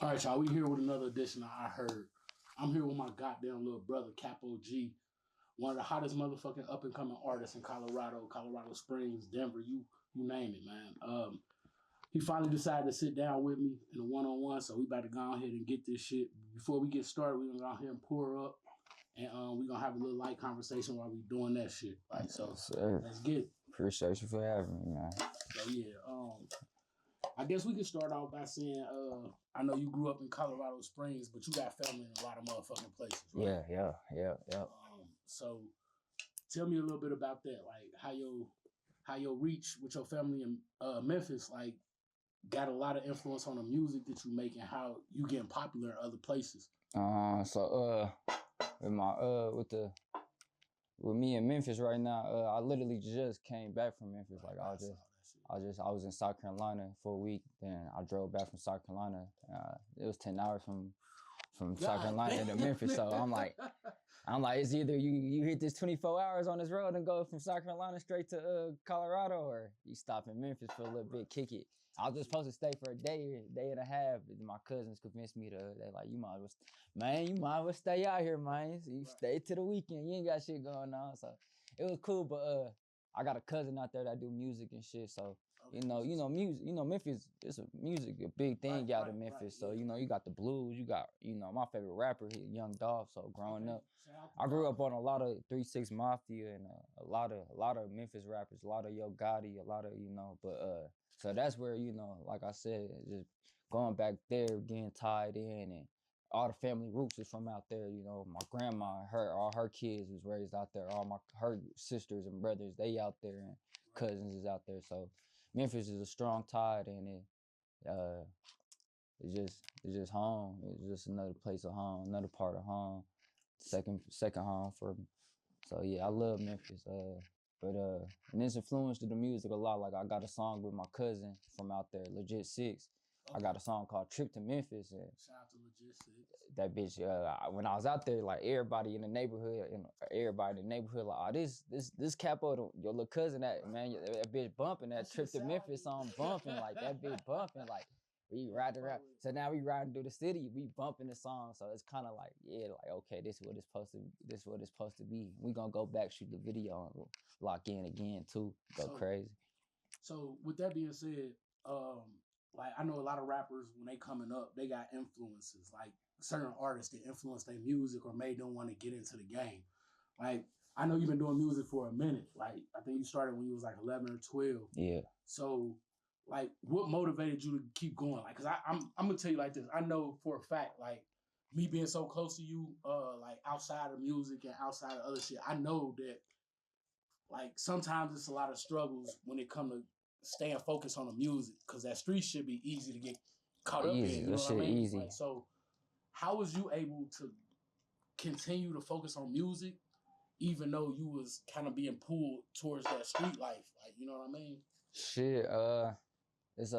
All right, y'all. We here with another edition of I Heard. I'm here with my goddamn little brother, Capo G, one of the hottest motherfucking up and coming artists in Colorado, Colorado Springs, Denver, you name it, man. He finally decided to sit down with me in a one-on-one, so we about to go ahead and get this shit. Before we get started, we're gonna go ahead and pour up, and we're gonna have a little light conversation while we doing that shit. Like, so Yes, sir. Let's get it. Appreciate you for having me, man. So yeah, I guess we can start off by saying, I know you grew up in Colorado Springs, but you got family in a lot of motherfucking places, right? Yeah. So tell me a little bit about that, like how your reach with your family in Memphis, like, got a lot of influence on the music that you make and how you getting popular in other places. With me in Memphis right now, I literally just came back from Memphis. Like I was in South Carolina for a week. Then I drove back from South Carolina. It was 10 hours from South Carolina to Memphis. So I'm like, it's either you hit this 24 hours on this road and go from South Carolina straight to Colorado, or you stop in Memphis for a little bit, kick it. I was just supposed to stay for a day and a half. My cousins convinced me they're like, you might as well stay out here, man. So you stay to the weekend. You ain't got shit going on. So it was cool, but I got a cousin out there that do music and shit. So music, Memphis is a big thing out in Memphis. So, you got the blues, you got, my favorite rapper, Young Dolph. So growing up, I grew up on a lot of 3-6 Mafia and a lot of Memphis rappers, a lot of Yo Gotti, a lot of, so that's where, like I said, just going back there, getting tied in, and all the family roots is from out there. My grandma, all her kids was raised out there. Her sisters and brothers, they out there, and cousins is out there. So Memphis is a strong tide, and it's just home. It's just another place of home, another part of home, second home for me. So yeah, I love Memphis. And it's influenced the music a lot. Like I got a song with my cousin from out there, Legit Six. Okay. I got a song called Trip to Memphis, and shout out to Legit Six. That bitch. When I was out there, like everybody in the neighborhood, like, oh, this Capo, your little cousin, that bitch bumping that Trip to Memphis song, bumping like that bitch bumping like. We ride around. So now we riding through the city. We bumping the song. So it's kind of like, okay, this is what it's supposed to be. We gonna go back, shoot the video, and lock in again too. Go crazy. So with that being said, like I know a lot of rappers when they coming up, they got influences. Like certain artists that influence their music or made them want to get into the game. Like I know you've been doing music for a minute. Like I think you started when you was like 11 or 12. Yeah. So like, what motivated you to keep going? Like, cause I'm gonna tell you like this. I know for a fact, like me being so close to you, like outside of music and outside of other shit, I know that like sometimes it's a lot of struggles when it comes to staying focused on the music, cause that street should be easy to get caught up in. You know what I mean? Easy. Like, so how was you able to continue to focus on music, even though you was kind of being pulled towards that street life? Like, you know what I mean? Shit. It's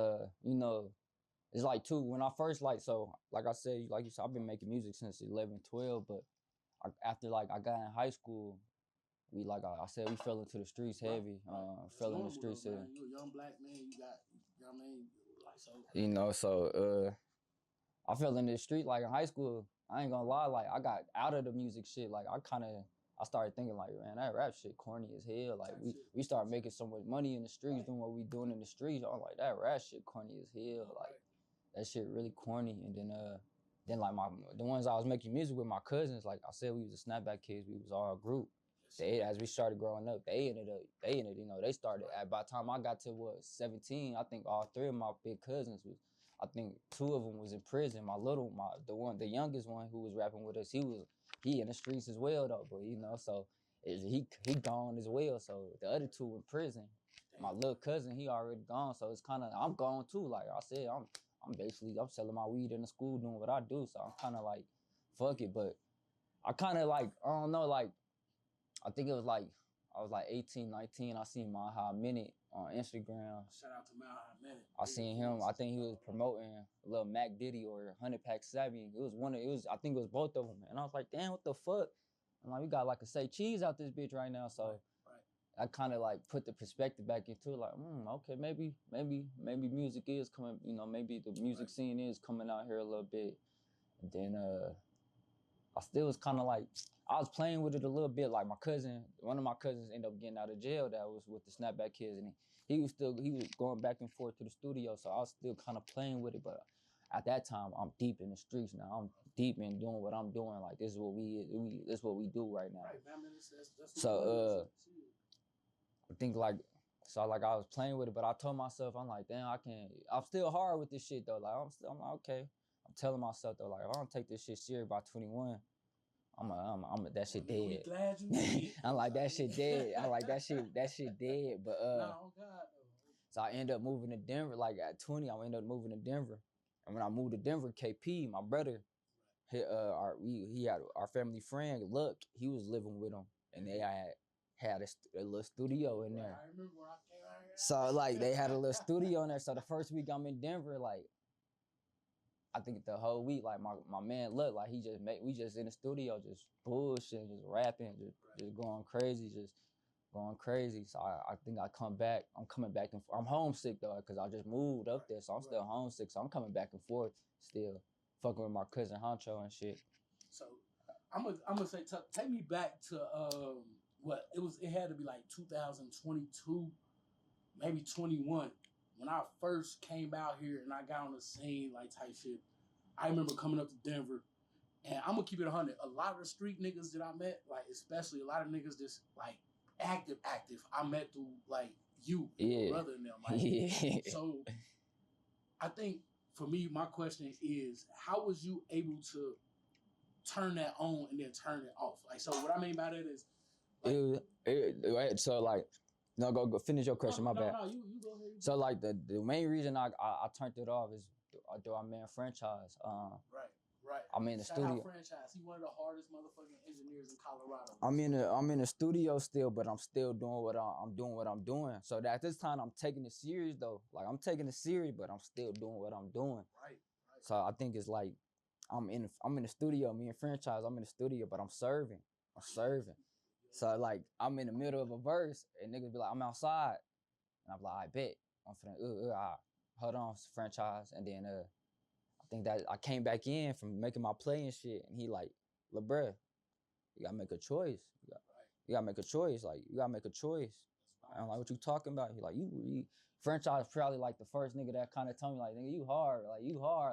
it's like too, when I first like I said, like you said, I've been making music since 11, 12, but after like I got in high school, we like I said, we fell into the streets heavy. Fell in the streets. Though, man. You're a young black man. You got, you know what I mean? Like so. I fell in the street like in high school. I ain't gonna lie, like I got out of the music shit. Like I started thinking like, man, that rap shit corny as hell. Like we started making so much money in the streets, doing what we doing in the streets. I'm like, that rap shit corny as hell. Like that shit really corny. And then like the ones I was making music with, my cousins, like I said, we was the Snapback Kids. We was all a group. As we started growing up, they ended, they started. By the time I got to 17, I think all three of my big cousins was. I think two of them was in prison. The youngest one who was rapping with us, he in the streets as well though. But so he gone as well. So the other two in prison. My little cousin, he already gone. So it's kind of, I'm gone too. Like I said, I'm selling my weed in the school, doing what I do. So I'm kind of like, fuck it. But I kind of like, I don't know, like I think it was like I was like 18, 19. I seen My High Minute on Instagram. Shout out to My High Minute. I seen him. I think he was promoting a little Mac Diddy or 100 Pack Savvy. I think it was both of them. And I was like, damn, what the fuck? I'm like, we got like a say cheese out this bitch right now. So I kind of like put the perspective back into it, like, okay, maybe music is coming, you know, maybe the music scene is coming out here a little bit. And then I still was kind of like, I was playing with it a little bit. Like one of my cousins ended up getting out of jail that was with the Snapback Kids, and he was going back and forth to the studio, so I was still kind of playing with it. But at that time, I'm deep in the streets now. I'm deep in doing what I'm doing. Like this is what this is what we do right now. Right, man. That's So I think like. So like I was playing with it, but I told myself, I'm like, damn, I'm still hard with this shit though. Like I'm like, okay. I'm telling myself though, like if I don't take this shit serious by 21, I'm that shit dead. Glad you did. I'm like that shit dead. I'm like that shit dead. But oh God. So I ended up moving to Denver. Like at 20, I ended up moving to Denver. And when I moved to Denver, KP, my brother, he had our family friend Luck. He was living with him, and they had a little studio in there. I remember when I came out here. So like they had a little studio in there. So the first week I'm in Denver, like I think the whole week, like my man Luck, like we just in the studio, just bullshitting, just rapping, just going crazy. So I think I'm coming back and forth. I'm homesick though, cause I just moved up there, so I'm still homesick. So I'm coming back and forth still, fucking with my cousin Honcho and shit. So I'm gonna say, take me back to what it was. It had to be like 2022, maybe 21. When I first came out here and I got on the scene, like type shit, I remember coming up to Denver, and I'm gonna keep it 100. A lot of the street niggas that I met, like especially a lot of niggas that's like active, I met through like you, your brother and them. Like, yeah. So I think for me, my question is, how was you able to turn that on and then turn it off? Like, so what I mean by that is, right. So like. No, go finish your question. My bad. No, you go ahead. So like the main reason I turned it off is do I man franchise. Right. I'm in the Shout studio. Out franchise. He one of the hardest motherfucking engineers in Colorado. I'm in the studio still, but I'm still doing what I'm doing. So that at this time I'm taking it serious though. Like I'm taking it serious, but I'm still doing what I'm doing. Right. So I think it's like I'm in the studio. Me and franchise. I'm in the studio, but I'm serving. So like I'm in the middle of a verse and niggas be like, I'm outside. And I'm like, I bet. I'm finna hold on, franchise. And then I think that I came back in from making my play and shit. And he like, look, bruh, you gotta make a choice. You gotta make a choice. Like, you gotta make a choice. I'm like, what you talking about? He like, you franchise probably like the first nigga that kind of told me like, nigga, you hard,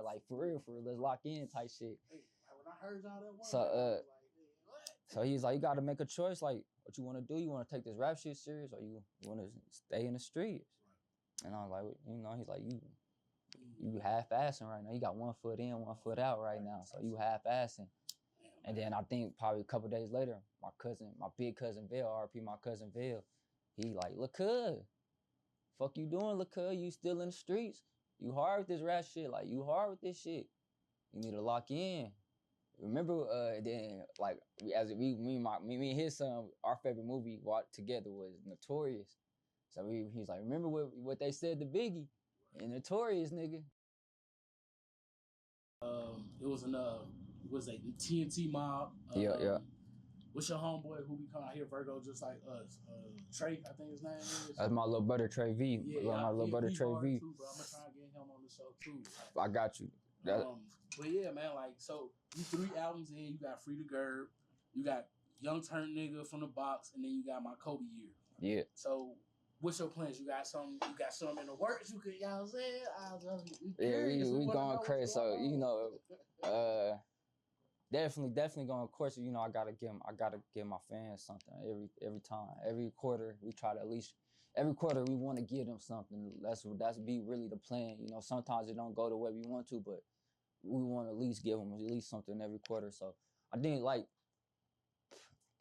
like for real, let's lock in type shit. Hey, when I heard y'all that one, so so he's like, you got to make a choice. Like, what you want to do? You want to take this rap shit serious, or you want to stay in the streets? Right. And I was like, you know, he's like, you half-assing right now. You got 1 foot in, 1 foot out right now. So you half-assing. And then I think probably a couple days later, my big cousin Vail, RP my cousin Vail, he like, look, cuz, fuck you doing, look, cuz, you still in the streets. You hard with this rap shit. Like, you hard with this shit. You need to lock in. Remember, then like me and his son, our favorite movie watched together was Notorious. So he's like, remember what they said to Biggie and Notorious, nigga. It was a TNT mob. Yeah. What's your homeboy who be coming out here, Virgo, just like us? Trey, I think his name is. That's my little brother Trey V. Yeah, my little brother Trey V. Too, bro. I'm gonna try and get him on the show too. I got you. But yeah, man, like, so you 3 albums in, you got Free to Gerb, you got Young Turn Nigga from the Box, and then you got My Kobe Year. Yeah. So what's your plans? You got some in the works? You could, y'all say? We going crazy. So you know, definitely going. Of course, you know, I gotta give my fans something every time. Every quarter we try to at least. Every quarter we want to give them something. That's be really the plan. You know, sometimes it don't go the way we want to, but we want to at least give them at least something every quarter. So I think like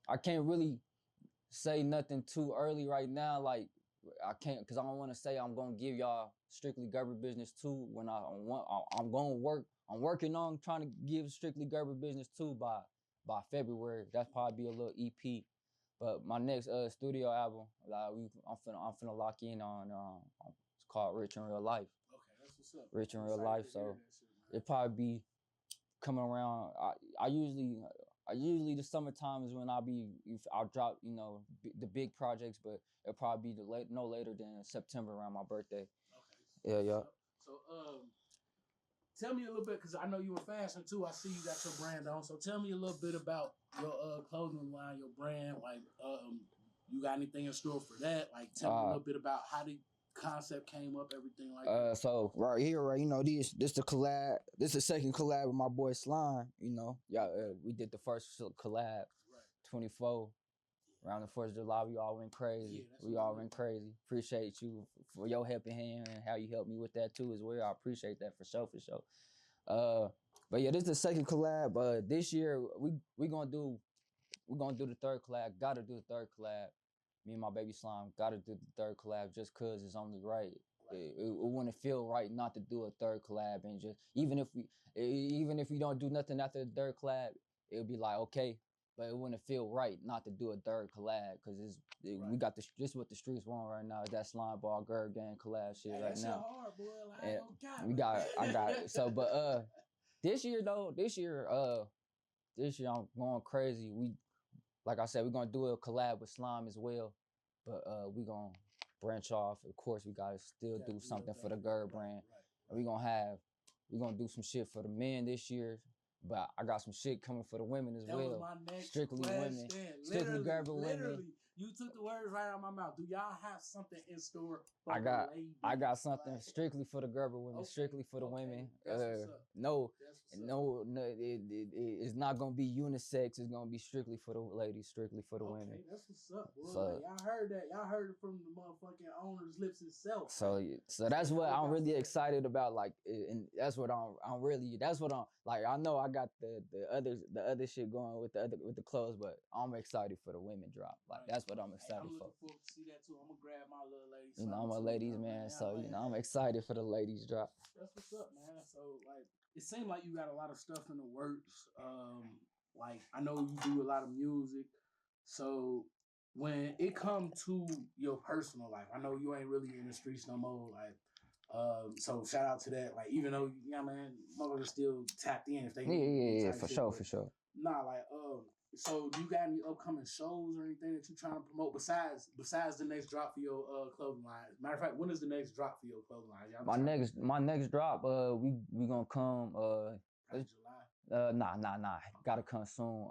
I can't really say nothing too early right now. Like I can't, because I don't want to say I'm gonna give y'all Strictly Gerber Business 2 when I'm gonna work. I'm working on trying to give Strictly Gerber Business 2 by February. That's probably be a little EP. But my next studio album, like I'm finna lock in on. It's called Rich in Real Life. Okay, that's what's up. Rich in Real Life. So it probably be coming around. I usually Usually the summertime is when I'll drop, you know, the big projects, but it'll probably be no later than September around my birthday. Okay. Yeah. So tell me a little bit, because I know you in fashion too. I see you got your brand on. So tell me a little bit about your clothing line, your brand. Like, you got anything in store for that? Like, tell me a little bit about how the concept came up, everything like that. So right here, right, you know, this the collab. This the second collab with my boy Slime. You know, we did the first collab, 24. Around the 4th of July, we all went crazy. Crazy. Appreciate you for your helping hand and how you helped me with that too as well. I appreciate that for sure. But yeah, this is the second collab. This year we gonna do the third collab. Gotta do the third collab. Me and my baby Slime gotta do the third collab just cause it's only right. It wouldn't feel right not to do a third collab, and just even if we don't do nothing after the third collab, it'll be like okay. But it wouldn't feel right not to do a third collab because we got this what the streets want right now. Is that slime ball girl gang collab shit right now. Hard, boy. Like, and I got it. So but this year I'm going crazy. Like I said, we're gonna do a collab with Slime as well. But we gonna branch off. Of course, we gotta still do something for the girl brand. And we gonna do some shit for the men this year. But I got some shit coming for the women as well. Was my next strictly question. Women. Strictly Gerber women. You took the words right out of my mouth. Do y'all have something in store for the ladies? I got something like, strictly for the Gerber women, strictly for the women. It's not gonna be unisex. It's gonna be strictly for the ladies, strictly for the women. That's what's up, boy. So, like, y'all heard that. Y'all heard it from the motherfucking owner's lips itself. So that's what I'm really excited about. Like, and that's what I'm like. I know I got the other shit going with the clothes, but I'm excited for the women drop. Like, that's what I'm excited for. I'm looking forward to see that too. I'm gonna grab my little ladies. You know, I'm a ladies man, so you know I'm excited for the ladies drop. That's what's up, man. So like, it seemed like you got a lot of stuff in the works. Like I know you do a lot of music. So when it comes to your personal life, I know you ain't really in the streets no more. Like, so shout out to that. Like, even though man, motherfuckers still tapped in if they yeah, for sure. Nah, like so do you got any upcoming shows or anything that you're trying to promote besides the next drop for your clothing line? Matter of fact, when is the next drop for your clothing line? My next drop, we gonna come July. Nah. Gotta come soon.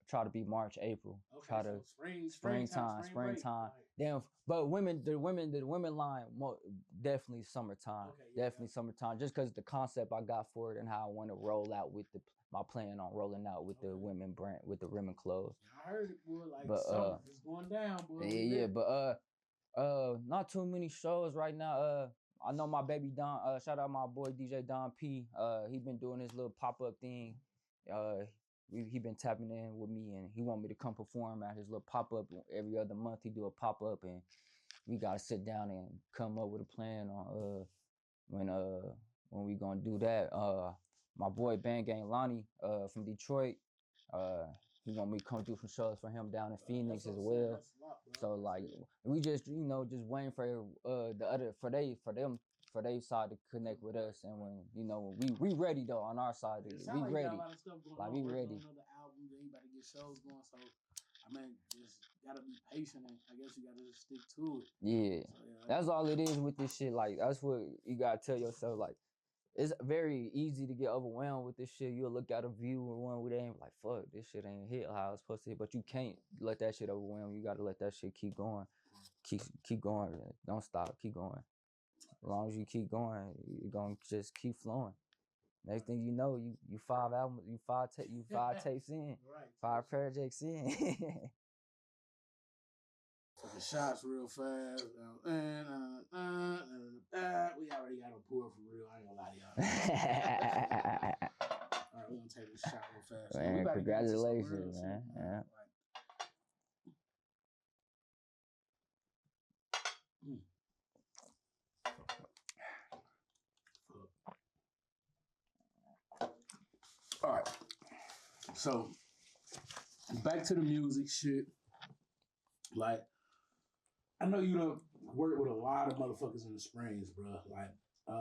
Try to be March, April. Okay, Try so to springtime. Right. Then, but the women line, definitely summertime. Summertime. Just because the concept I got for it and how I want to roll out with my plan on rolling out with the women brand, with the women clothes. I heard it, boy. Like, but it's going down, boy. Yeah, but not too many shows right now. I know my baby Don. Shout out my boy DJ Don P. He been doing his little pop up thing. He been tapping in with me, and he want me to come perform at his little pop up every other month. He do a pop up, and we gotta sit down and come up with a plan on when we gonna do that. My boy Bang Gang Lonnie from Detroit. He want me to come do some shows for him down in Phoenix as well. So like we just just waiting for for their side to connect with us, and when we ready though on our side, we ready. Like we ready. Another album, then you better get shows going. So I mean, just gotta be patient, and I guess you gotta just stick to it. Yeah, that's all it is with this shit. Like that's what you gotta tell yourself. Like it's very easy to get overwhelmed with this shit. You'll look at a view or one with aim like, fuck, this shit ain't hit how it's supposed to hit. But you can't let that shit overwhelm. You gotta let that shit keep going. Keep going. Don't stop. Keep going. As long as you keep going, you're gonna just keep flowing. Next thing you know, you 5 albums, you 5 tapes in, 5 projects in. Taking shots real fast. We already got a pour for real. I ain't gonna lie to y'all. All right, we're gonna take this shot real fast. Man, congratulations, man. Yeah. All right. So back to the music shit. Like, I know you done work with a lot of motherfuckers in the Springs, bro. Like,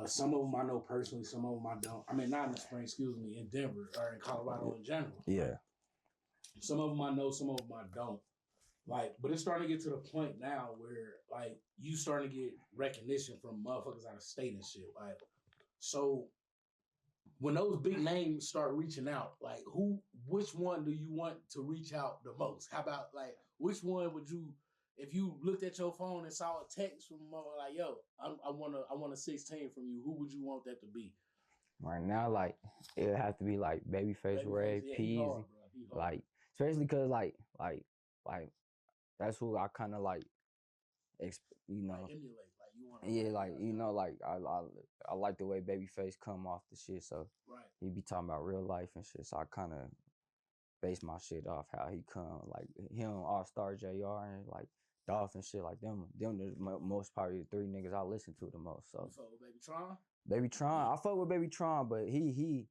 some of them I know personally, some of them I don't. I mean, not in the Springs, excuse me, in Denver or in Colorado in general. Yeah. Some of them I know, some of them I don't. Like, but it's starting to get to the point now where like you starting to get recognition from motherfuckers out of state and shit. Like, so when those big names start reaching out, like which one do you want to reach out the most? How about like which one would you, if you looked at your phone and saw a text from like, yo, I want a 16 from you, who would you want that to be? Right now, like it would have to be like Babyface Ray, yeah, Peasy, like especially because like that's who I kind of like, you know, like emulate, like you want. Yeah, like you know, like I like the way Babyface come off the shit. So right, he be talking about real life and shit. So I kind of base my shit off how he come, like him, All Star Jr. and like Dolph and shit. Like them the most probably the three niggas I listen to the most. So you fuck with Baby Tron? Baby Tron, I fuck with Baby Tron, but he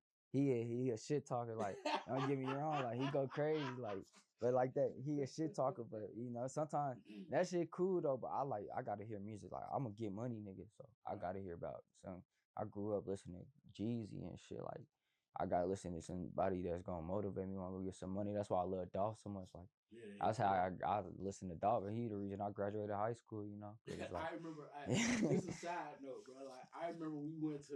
a shit talker. Like don't get me wrong, like he go crazy, like but like that he a shit talker. But you know sometimes that shit cool though. But I gotta hear music. Like I'm gonna get money, nigga. So I gotta hear about some. I grew up listening to Jeezy and shit. Like I gotta listen to somebody that's gonna motivate me. Want to go get some money. That's why I love Dolph so much. Like that's how I listen to Dolph. And he the reason I graduated high school. You know. Like, I remember. This is a side note, bro. Like I remember we went to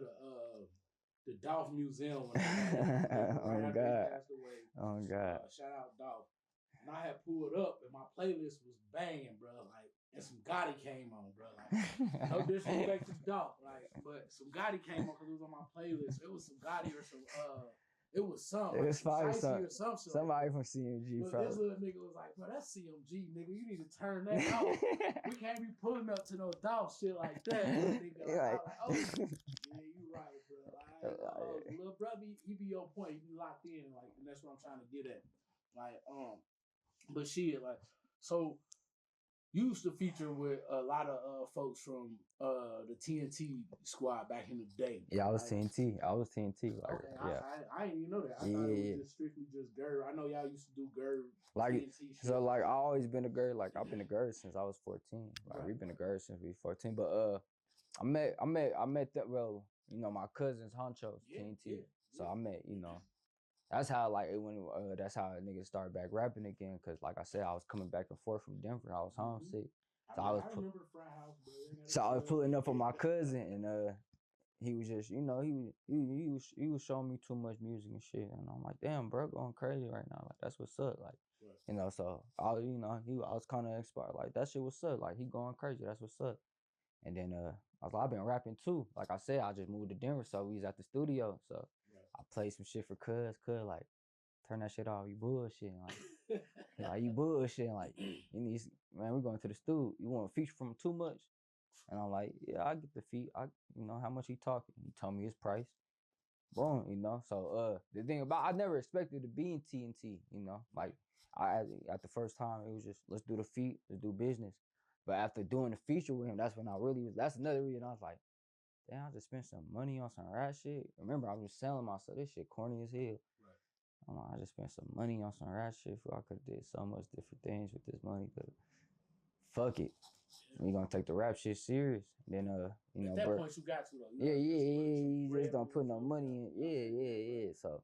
the Dolph Museum when oh after God. he passed away. Oh God. Shout out Dolph. And I had pulled up and my playlist was banging, bro. Like, and some Gotti came on, bro. Like, no disrespect to Dolph, like, but some Gotti came on because it was on my playlist. It was some Gotti or some it was some. It was like, probably or some shit. Somebody like from CMG. but this little nigga was like, bro, that's CMG, nigga. You need to turn that off. We can't be pulling up to no Dolph shit like that. Nigga. Like, oh, yeah, you right, bro. Like, little brother, he be on point. He be locked in, like, and that's what I'm trying to get at. Like, but shit, like, so you used to feature with a lot of folks from the TNT squad back in the day. Yeah, I was TNT. I was TNT. Like, okay, yeah. I didn't even know that. I thought it was just strictly just Gerb. I know y'all used to do Gerb. Like, TNT shit. so like I always been a Gerb. Like I've been a Gerb since I was 14. Like we've been a Gerb since we were 14. But I met that, well, you know, my cousin's honchos, TNT. So I met, you know, that's how like it when that's how niggas started back rapping again. Cause like I said, I was coming back and forth from Denver. I was homesick. So I remember the frat house, bro. So I was pulling up on my cousin and he was just, you know, he was showing me too much music and shit. And I'm like, damn, bro, going crazy right now. Like that's what's up. Like, you know, so I was, you know, I was kind of inspired. Like that shit was up. Like he going crazy. That's what's up. And then I was like, I've been rapping too. Like I said, I just moved to Denver, so we was at the studio. So I played some shit for cuz like turn that shit off. You bullshit. Like you bullshit. Like you need, man, we're going to the studio. You want to feature from him too much? And I'm like, yeah, I get the feet. You know, how much he talking? He told me his price. Boom, you know. So the thing about I never expected to be in TNT, you know. Like at the first time it was just let's do the feat, let's do business. But after doing the feature with him, that's when I really was. That's another reason I was like, damn, I just spent some money on some rat shit. Remember, I was selling myself. This shit corny as hell. I'm like, I just spent some money on some rat shit. I could have did so much different things with this money. But fuck it, we gonna take the rap shit serious. Then you know, at that point you got to though. Yeah. You just don't put no money in. Yeah. So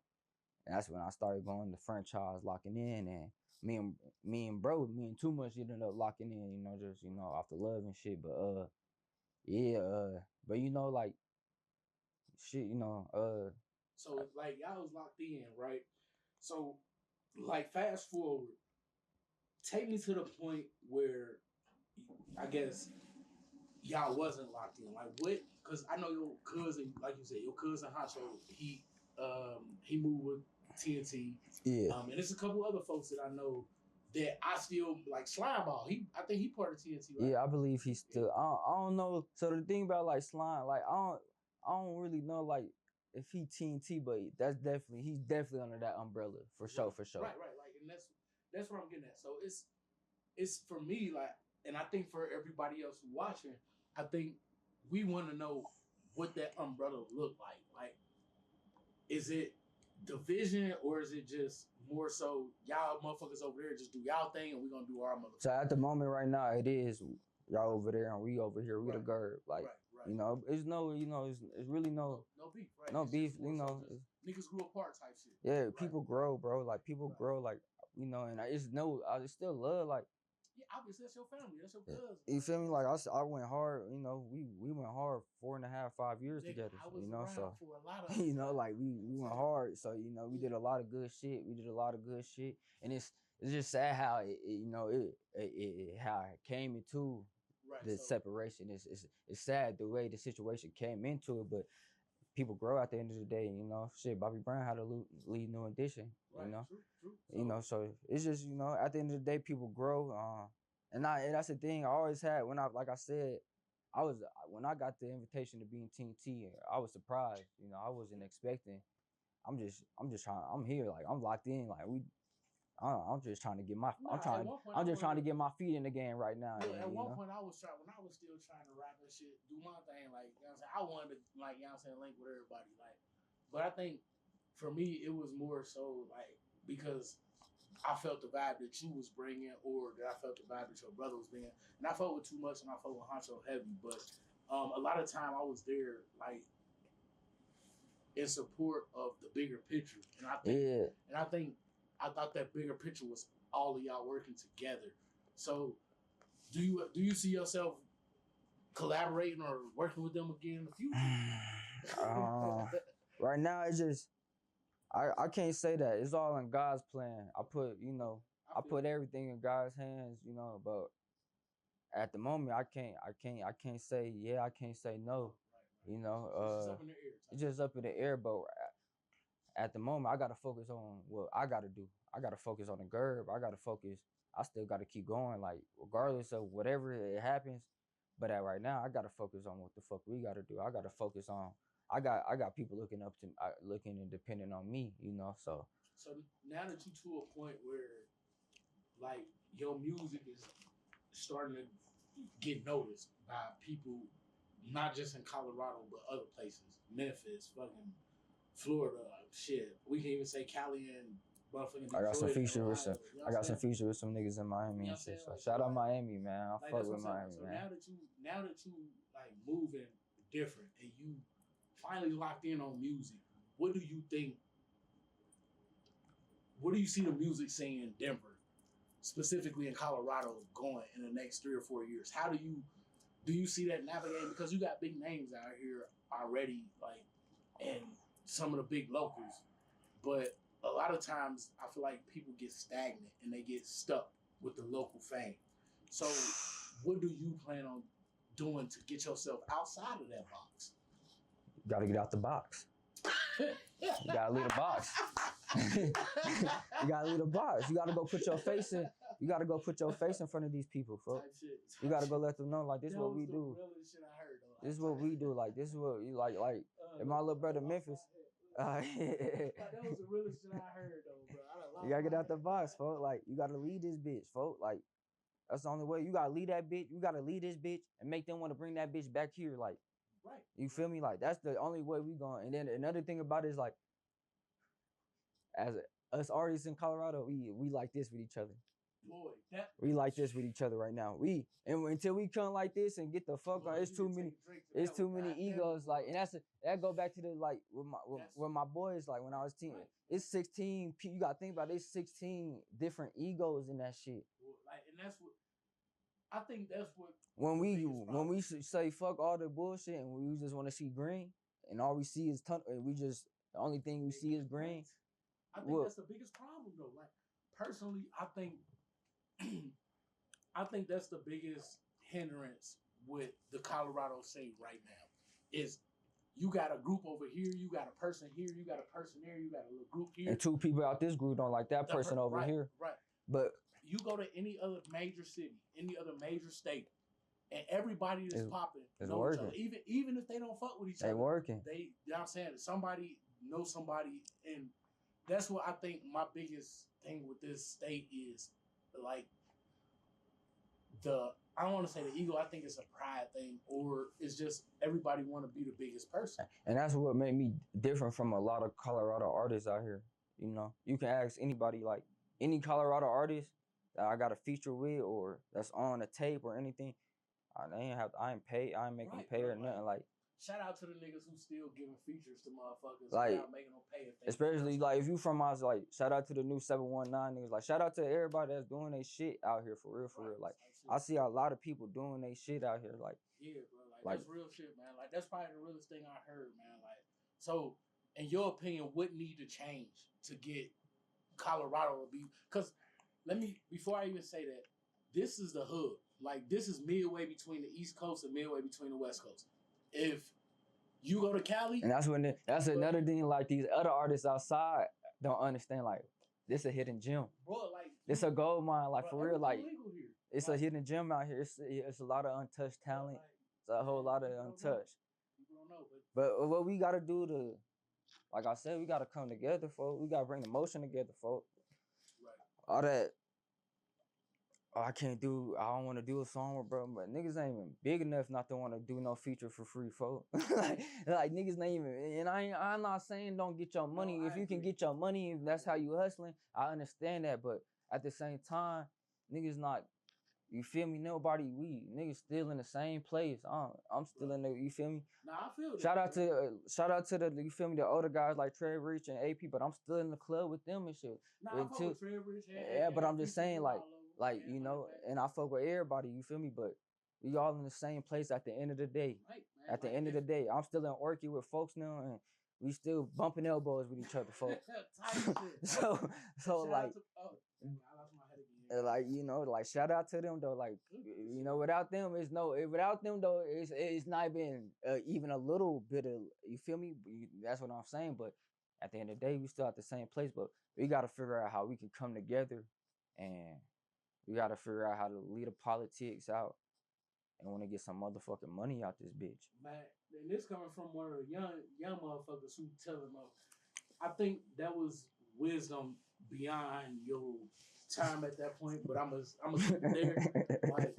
that's when I started going to franchise locking in, and me and too much ended up locking in. You know, just off the love and shit. But but you know, like shit, So like y'all was locked in, right? So like fast forward, take me to the point where I guess y'all wasn't locked in. Like what? Because I know your cousin, like you said, your cousin Hacho, he moved with TNT. Yeah. And there's a couple other folks that I know that I still like. Slimeball. I think he part of TNT. Right? Yeah, I believe he's still. I don't know. So the thing about like Slime, like I don't really know like if he TNT, but he's definitely under that umbrella for sure. Right. Like, and that's what I'm getting at. So it's for me like, and I think for everybody else watching, I think we want to know what that umbrella look like. Like, is it division or is it just more so y'all motherfuckers over there just do y'all thing and we gonna do our motherfuckers? So at the moment right now, it is y'all over there and we over here. We the Gerb. Like, you know, it's no, it's really no beef, right? No it's beef, you know. Niggas grew apart type shit. Yeah, people grow, bro. Like people grow. Like you know, and I still love like. Yeah, obviously that's your family, that's your cousin. You feel me? Like I went hard, you know. We went hard 4.5, 5 years together. I was you know, so for a lot of you know, like we went hard. So you know, we did a lot of good shit. And it's just sad how you know how it came into the separation. It's sad the way the situation came into it, but people grow at the end of the day. You know, shit. Bobby Brown had to lead New Edition. You know, true. You know, so it's just, you know, at the end of the day, people grow. And that's the thing I always had when like I said, when I got the invitation to be in TNT, I was surprised. You know, I wasn't expecting. I'm just trying. I'm here, like I'm locked in. Like I'm just trying to get my. I'm just trying to get my feet in the game right now. Yeah, at one point I was trying, when I was still trying to rap and shit, do my thing. Like, you know what I'm saying, I wanted to, like, you know what I'm saying, link with everybody. Like, but I think for me it was more so like because I felt the vibe that you was bringing, or that I felt the vibe that your brother was bringing, and I felt with too much, and I felt with Honcho heavy. But a lot of time I was there, like in support of the bigger picture, and I thought that bigger picture was all of y'all working together. So, do you see yourself collaborating or working with them again in the future? Right now, it's just I can't say that. It's all in God's plan. I put everything in God's hands, you know. But at the moment, I can't say yeah. I can't say no. You know, it's just up in the air. But at the moment, I gotta focus on what I gotta do. I gotta focus on the Gerb. I still gotta keep going, like regardless of whatever it happens. But right now, I gotta focus on what the fuck we gotta do. I gotta focus on. I got people looking up to, looking and depending on me, you know. So now that you to a point where, like, your music is starting to get noticed by people, not just in Colorado but other places, Memphis, fucking Florida, shit. We can even say Cali and motherfucking Detroit. I got some features with some. You know I got some features with some niggas in Miami and shit. So shout out Miami, man. I fuck with Miami, man. Now that you like moving different and you finally locked in on music, what do you think? What do you see the music scene in Denver, specifically in Colorado, going in the next 3 or 4 years? How do you see that navigating? Because you got big names out here already, like, and some of the big locals, but a lot of times I feel like people get stagnant and they get stuck with the local fame. So what do you plan on doing to get yourself outside of that box? You gotta get out the box. You gotta leave the box. You gotta leave the box. You gotta go put your face in. You gotta go put your face in front of these people, folks. You gotta go let them know, like, this is what we do. This is what we do. Like, this is what you like. And my little brother Memphis. That was the realest shit I heard, though, bro. You gotta get out the box, folks. Like, you gotta lead this bitch, folks. Like, that's the only way. You gotta lead that bitch. You gotta lead this bitch and make them want to bring that bitch back here. Like, right. You feel me? Like, that's the only way we going. And then another thing about it is, like, as us artists in Colorado, we like this with each other. Boy, we like this with each other right now. Until we come like this and get the fuck on. It's too many egos. Like, and that go back to the, like, with my boys. Like, when I was teen, it's 16. You gotta think about it, it's 16 different egos in that shit. Like, and that's what I think. That's what when we say fuck all the bullshit and we just want to see green, and all we see is the only thing we see is green. I think that's the biggest problem, though. Like, personally, I think that's the biggest hindrance with the Colorado scene right now. Is you got a group over here, you got a person here, you got a person there, you got a little group here, and two people out this group don't like that person over here. Right. But you go to any other major city, any other major state, and everybody that's popping know each other. Even if they don't fuck with each other, they working. You know what I'm saying? Somebody knows somebody, and that's what I think my biggest thing with this state is, like, I don't want to say the ego. I think it's a pride thing, or it's just everybody want to be the biggest person. And that's what made me different from a lot of Colorado artists out here. You know, you can ask anybody, like any Colorado artist that I got a feature with or that's on a tape or anything. I ain't making pay or nothing. Like, shout out to the niggas who still giving features to motherfuckers Like, without making them pay. If they especially like if you from us, like shout out to the new 719 niggas. Like shout out to everybody that's doing their shit out here for real, for real. Like I see a lot of people doing their shit out here. Like yeah, bro. Like that's real shit, man. Like that's probably the realest thing I heard, man. Like so, in your opinion, what need to change to get Colorado to be? Because before I even say that, this is the hood. Like this is midway between the East Coast and midway between the West Coast. If you go to Cali, and that's another thing. Like these other artists outside don't understand. Like this a hidden gem, bro. Like it's a gold mine. Like bro, for real, like it's like, a hidden gem out here. It's a lot of untouched talent. Like, it's a whole lot of untouched. People don't know, but what we gotta do to, like I said, we gotta come together, folks. We gotta bring the motion together, folks. Right. All that. Oh, I don't want to do a song with bro, but niggas ain't even big enough not to want to do no feature for free, folks. like niggas ain't even, and I'm not saying don't get your money. If you can get your money, if that's how you hustling, I understand that. But at the same time, niggas not, you feel me? Niggas still in the same place. I'm still in the, you feel me? Nah, I feel that. Shout out to the, you feel me, the older guys like Trey Rich and AP, but I'm still in the club with them and shit. Nah, I fuck with Trey Rich. Yeah, but I'm just saying like you know, and I fuck with everybody, you feel me? But we all in the same place at the end of the day. Right, man, at the end of the day, I'm still in Orchid with folks now, and we still bumping elbows with each other, folks. so like, like you know, like shout out to them though. Like you know, without them, it's not even a little bit of, you feel me? That's what I'm saying. But at the end of the day, we still at the same place. But we got to figure out how we can come together, and we got to figure out how to lead the politics out and want to get some motherfucking money out this bitch. Man, and this coming from one of the young motherfuckers who telling them, I think that was wisdom beyond your time at that point, but I'm gonna keep it there. Like,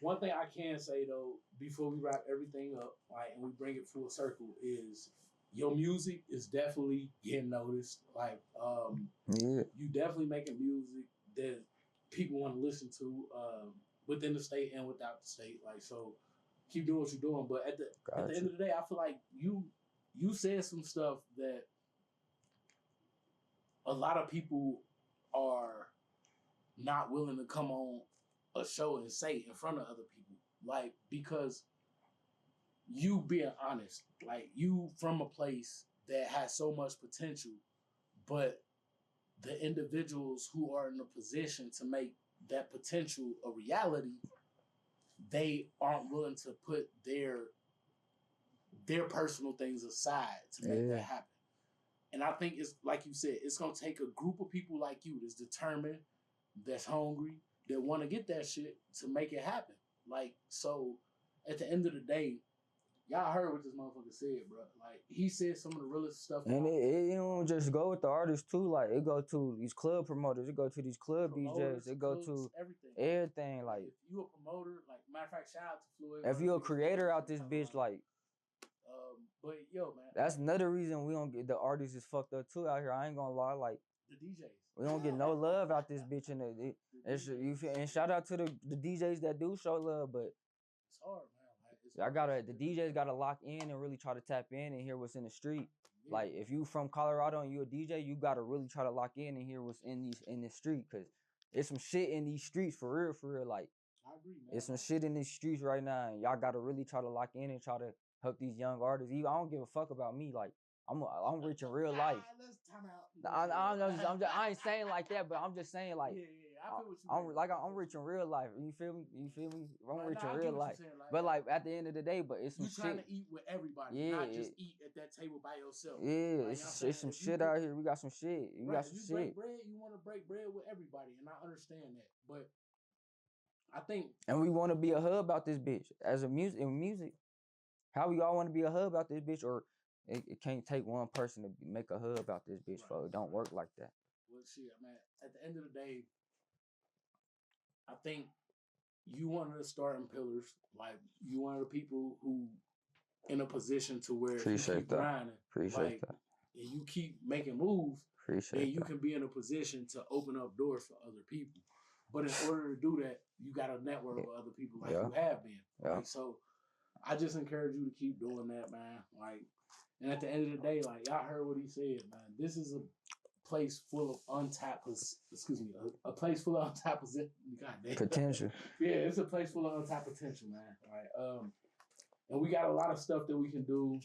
one thing I can say though, before we wrap everything up, like, and we bring it full circle, is your music is definitely getting noticed. Like, you definitely making music that people want to listen to within the state and without the state. Like, so keep doing what you're doing. But at the end of the day, I feel like you said some stuff that a lot of people are not willing to come on a show and say in front of other people. Like, because you being honest, like you from a place that has so much potential, but the individuals who are in a position to make that potential a reality, they aren't willing to put their personal things aside to make that happen. And I think it's like you said, it's gonna take a group of people like you that's determined, that's hungry, that want to get that shit to make it happen. Like, so at the end of the day, y'all heard what this motherfucker said, bro. Like, he said some of the realest stuff. And it don't just go with the artists too. Like, it go to these club promoters. It go to these club DJs. It go to everything. Like, if you a promoter, like, matter of fact, shout out to Floyd. If you a creator out this bitch, like, but yo, man, that's another reason we don't get, the artists is fucked up too out here. I ain't gonna lie, like the DJs. We don't get no love out this bitch, and and shout out to the DJs that do show love, but it's hard, man. Like, the DJs gotta lock in and really try to tap in and hear what's in the street. Yeah. Like, if you from Colorado and you a DJ, you gotta really try to lock in and hear what's in the street, cause it's some shit in these streets for real. Like, I agree, man. It's some shit in these streets right now, and y'all gotta really try to lock in and try to help these young artists. I don't give a fuck about me. Like, I'm rich in real life. Let's time out. I ain't saying like that, but I'm just saying, like, I feel what I'm rich in real life. You feel me? I'm rich in real life. But like at the end of the day, but it's some shit. You trying to eat with everybody, not just eat at that table by yourself. Yeah, like, it's some shit out here. We got some shit. You got some shit. Break bread, you want to break bread with everybody, and I understand that. But I think, and we want to be a hub out this bitch as a music. How we all want to be a hub out this bitch, or it can't take one person to make a hub out this bitch, folks. It don't work like that. Well, shit, man. At the end of the day, I think you one of the starting pillars. Like, you one of the people who in a position to where Appreciate you keep that. grinding, Appreciate that. And you keep making moves, Appreciate and you can be in a position to open up doors for other people. But in order to do that, you got to network with other people like you have been. Yeah. Like, so I just encourage you to keep doing that, man. Like, and at the end of the day, like y'all heard what he said, man. This is a place full of untapped, a place full of untapped potential. Yeah, it's a place full of untapped potential, man. Right. And we got a lot of stuff that we can do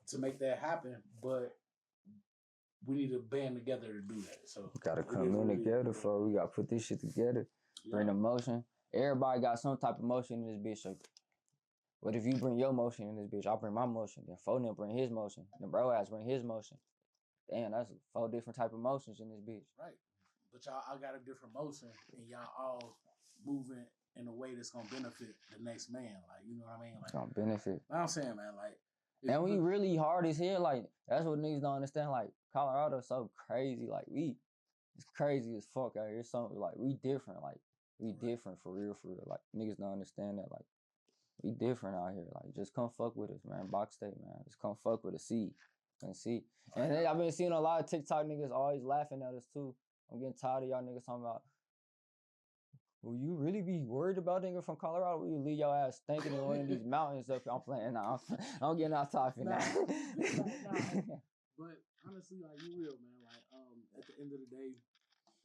to make that happen, but we need to band together to do that. So we gotta come in together, for we gotta put this shit together. Yeah. Bring emotion. Everybody got some type of motion in this bitch. So what if you bring your motion in this bitch? I bring my motion. Then Foden bring his motion. Then bro ass bring his motion. Damn, that's 4 different type of motions in this bitch. Right. But y'all all got a different motion, and y'all all moving in a way that's gonna benefit the next man. Like, you know what I mean? Like, it's gonna benefit. I'm saying, man, like, and we really hard as hell. Like, that's what niggas don't understand. Like, Colorado's so crazy. Like, it's crazy as fuck out here. It's something like we different. Like, we different for real, for real. Like, niggas don't understand that. Like, we different out here. Like, just come fuck with us, man. Box State, man. Just come fuck with us. See. And then I've been seeing a lot of TikTok niggas always laughing at us too. I'm getting tired of y'all niggas talking about, will you really be worried about nigga from Colorado? Will you leave your ass stinking in one of these mountains up here? I'm playing now. I'm getting off topic now. But honestly, like, you real, man. Like, at the end of the day,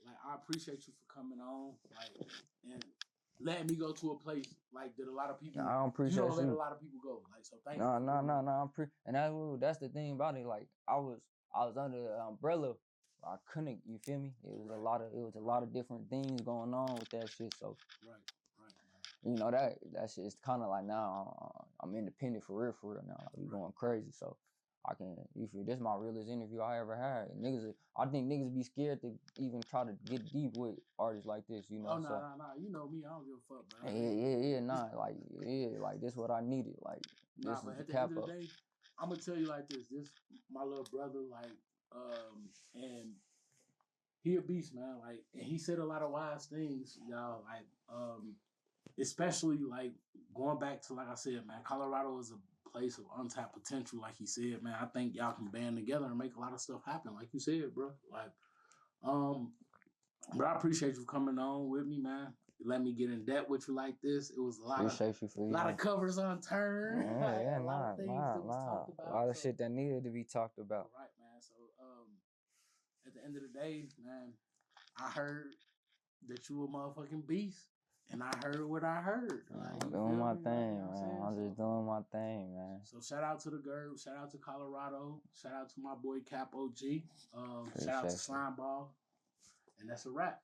like, I appreciate you for coming on, like, and letting me go to a place like that a lot of people. I don't appreciate you. Don't let a lot of people go. Like, so thank you. No. And that's the thing about it. Like, I was under the umbrella. I couldn't. You feel me? It was a lot of different things going on with that shit. So right. You know that shit is kind of like now I'm independent for real now. Like, we going crazy. So I can. You feel this is my realest interview I ever had. Niggas, I think niggas be scared to even try to get deep with artists like this. You know. Oh no. You know me. I don't give a fuck, bro. Like this what I needed. Like this but is at the the end Capo. of the day, I'm gonna tell you like this. This my little brother, like, and he a beast, man. Like, and he said a lot of wise things, y'all. Like, especially like going back to, like I said, man, Colorado is a place of untapped potential. Like he said, man, I think y'all can band together and make a lot of stuff happen. Like you said, bro. Like, but I appreciate you coming on with me, man. Let me get in depth with you like this. It was a lot of covers unturned. Yeah, nah. A lot of shit that needed to be talked about. Right, man. So, at the end of the day, man, I heard that you a motherfucking beast, and I heard what I heard. Like, I'm doing my thing, man. I'm just doing my thing, man. So shout out to the Gerb, shout out to Colorado, shout out to my boy Capo G, shout out to Slimeball, and that's a wrap.